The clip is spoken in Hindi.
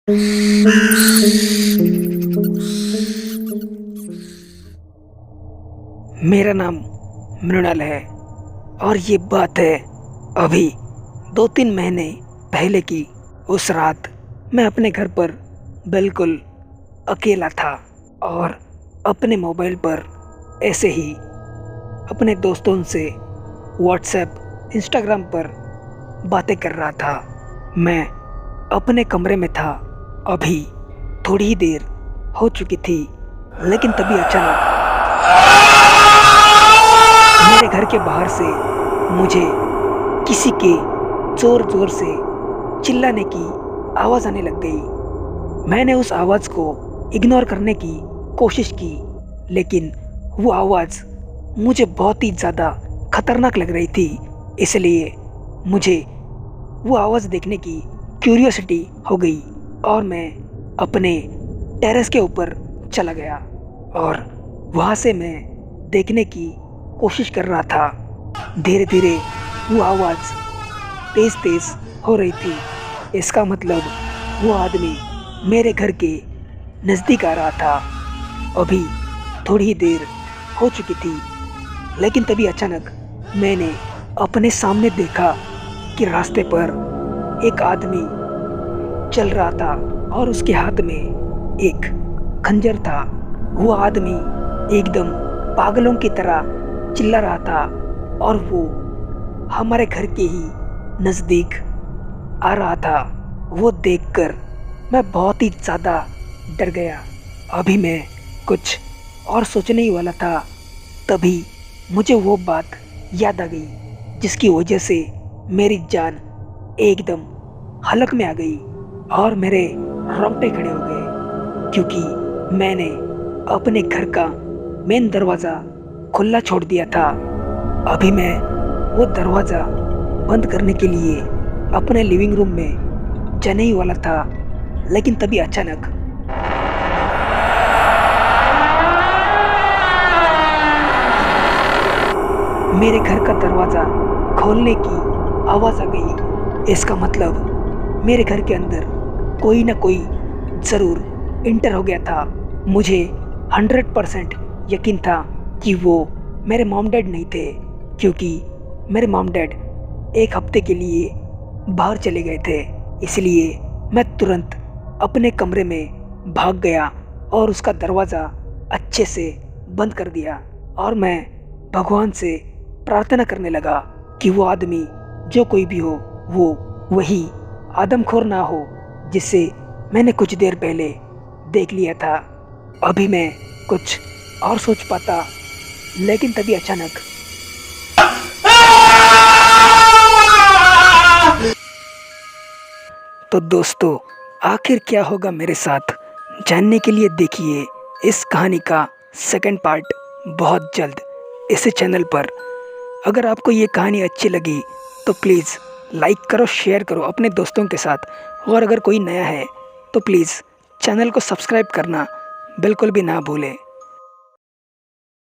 मेरा नाम मृणाल है और ये बात है अभी 2-3 महीने पहले की। उस रात मैं अपने घर पर बिल्कुल अकेला था और अपने मोबाइल पर ऐसे ही अपने दोस्तों से व्हाट्सएप, इंस्टाग्राम पर बातें कर रहा था। मैं अपने कमरे में था। अभी थोड़ी ही देर हो चुकी थी, लेकिन तभी अचानक मेरे घर के बाहर से मुझे किसी के जोर-जोर से चिल्लाने की आवाज़ आने लग गई। मैंने उस आवाज़ को इग्नोर करने की कोशिश की, लेकिन वो आवाज़ मुझे बहुत ही ज़्यादा खतरनाक लग रही थी। इसलिए मुझे वो आवाज़ देखने की क्यूरियोसिटी हो गई और मैं अपने टेरेस के ऊपर चला गया और वहाँ से मैं देखने की कोशिश कर रहा था। धीरे-धीरे वो आवाज़ तेज़-तेज़ हो रही थी। इसका मतलब वो आदमी मेरे घर के नज़दीक आ रहा था। अभी थोड़ी ही देर हो चुकी थी, लेकिन तभी अचानक मैंने अपने सामने देखा कि रास्ते पर एक आदमी चल रहा था और उसके हाथ में एक खंजर था। वो आदमी एकदम पागलों की तरह चिल्ला रहा था और वो हमारे घर के ही नज़दीक आ रहा था। वो देखकर मैं बहुत ही ज़्यादा डर गया। अभी मैं कुछ और सोचने ही वाला था, तभी मुझे वो बात याद आ गई जिसकी वजह से मेरी जान एकदम हलक में आ गई और मेरे रोंगटे खड़े हो गए, क्योंकि मैंने अपने घर का मेन दरवाज़ा खुला छोड़ दिया था। अभी मैं वो दरवाज़ा बंद करने के लिए अपने लिविंग रूम में जाने ही वाला था, लेकिन तभी अचानक मेरे घर का दरवाज़ा खोलने की आवाज़ आ गई। इसका मतलब मेरे घर के अंदर कोई ना कोई ज़रूर इंटर हो गया था। मुझे 100% यकीन था कि वो मेरे मॉम डैड नहीं थे, क्योंकि मेरे मॉम डैड एक हफ्ते के लिए बाहर चले गए थे। इसलिए मैं तुरंत अपने कमरे में भाग गया और उसका दरवाज़ा अच्छे से बंद कर दिया और मैं भगवान से प्रार्थना करने लगा कि वो आदमी जो कोई भी हो, वो वही आदमखोर ना हो जिसे मैंने कुछ देर पहले देख लिया था। अभी मैं कुछ और सोच पाता, लेकिन तभी अचानक तो दोस्तों, आखिर क्या होगा मेरे साथ, जानने के लिए देखिए इस कहानी का सेकंड पार्ट बहुत जल्द इसी चैनल पर। अगर आपको ये कहानी अच्छी लगी तो प्लीज़ लाइक करो, शेयर करो अपने दोस्तों के साथ, और अगर कोई नया है तो प्लीज़ चैनल को सब्सक्राइब करना बिल्कुल भी ना भूलें।